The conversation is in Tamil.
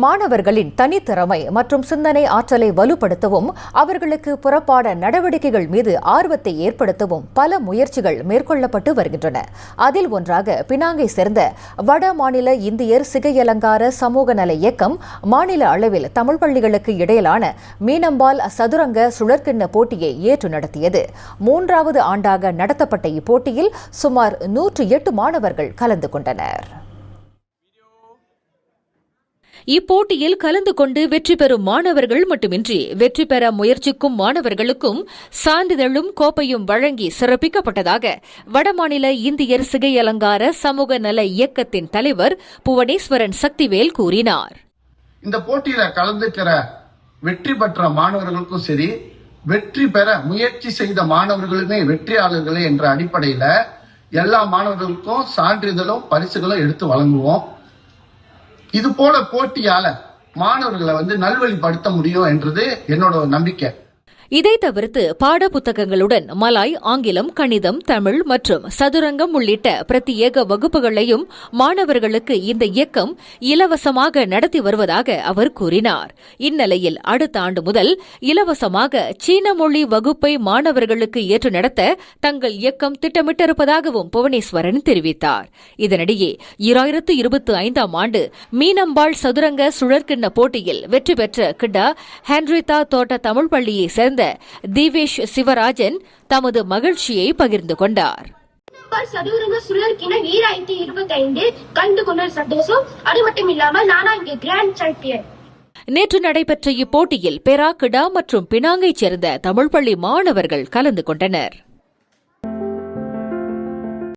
மாணவர்களின் தனித்திறமை மற்றும் சிந்தனை ஆற்றலை வலுப்படுத்தவும் அவர்களுக்கு புறப்பாட நடவடிக்கைகள் மீது ஆர்வத்தை ஏற்படுத்தவும் பல முயற்சிகள் மேற்கொள்ளப்பட்டு வருகின்றன. அதில் ஒன்றாக பினாங்கை சேர்ந்த வட மாநில இந்தியர் சிகையலங்கார சமூக நல இயக்கம் மாநில அளவில் தமிழ் பள்ளிகளுக்கு இடையிலான மீனம்பால் சதுரங்க சுழற்கிண்ண போட்டியை ஏற்று நடத்தியது. 3வது ஆண்டாக நடத்தப்பட்ட இப்போட்டியில் சுமார் 108 மாணவர்கள் கலந்து கொண்டனர். இப்போட்டியில் கலந்து கொண்டு வெற்றி பெறும் மாணவர்கள் மட்டுமின்றி வெற்றி பெற முயற்சிக்கும் மாணவர்களுக்கும் சான்றிதழும் கோப்பையும் வழங்கி சிறப்பிக்கப்பட்டதாக வடமாநில இந்தியர் சிகையலங்கார சமூக நல இயக்கத்தின் தலைவர் புவனேஸ்வரன் சக்திவேல் கூறினார். இந்த போட்டியில கலந்துக்கிற வெற்றி பெற்ற மாணவர்களுக்கும் சரி, வெற்றி பெற முயற்சி செய்த மாணவர்களுமே வெற்றியாளர்களே என்ற அடிப்படையில எல்லா மாணவர்களுக்கும் சான்றிதழும் பரிசுகளும் எடுத்து வழங்குவோம். இது போல போட்டியால மாணவர்களை நல்வழிப்படுத்த முடியும் என்றது என்னோட நம்பிக்கை. இதை தவிர்த்து பாடப்புத்தகங்களுடன் மலாய், ஆங்கிலம், கணிதம், தமிழ் மற்றும் சதுரங்கம் உள்ளிட்ட பிரத்யேக வகுப்புகளையும் மாணவர்களுக்கு இந்த இயக்கம் இலவசமாக நடத்தி வருவதாக அவர் கூறினார். இந்நிலையில் அடுத்த ஆண்டு முதல் இலவசமாக சீன மொழி வகுப்பை மாணவர்களுக்கு ஏற்று நடத்த தங்கள் இயக்கம் திட்டமிட்டிருப்பதாகவும் புவனேஸ்வரன் தெரிவித்தார். இதனிடையே 2025ஆம் ஆண்டு மீனம்பாள் சதுரங்க சுழற்கிண்ண போட்டியில் வெற்றி பெற்ற கிட்டா ஹென்ரிதா தோட்ட தமிழ் பள்ளியை சேர்ந்த திவேஷ் சிவராஜன் தமது மகிழ்ச்சியை பகிர்ந்து கொண்டார். சதுரங்க சுழற்கின 2025 கலந்து கொண்ட சந்தோஷம். அது மட்டும் இல்லாமல் நானா இங்கே கிராண்ட் சாம்பியன். நேற்று நடைபெற்ற இப்போட்டியில் பெரா, கிடா மற்றும் பினாங்கைச் சேர்ந்த தமிழ் பள்ளி மாணவர்கள் கலந்து கொண்டனர்.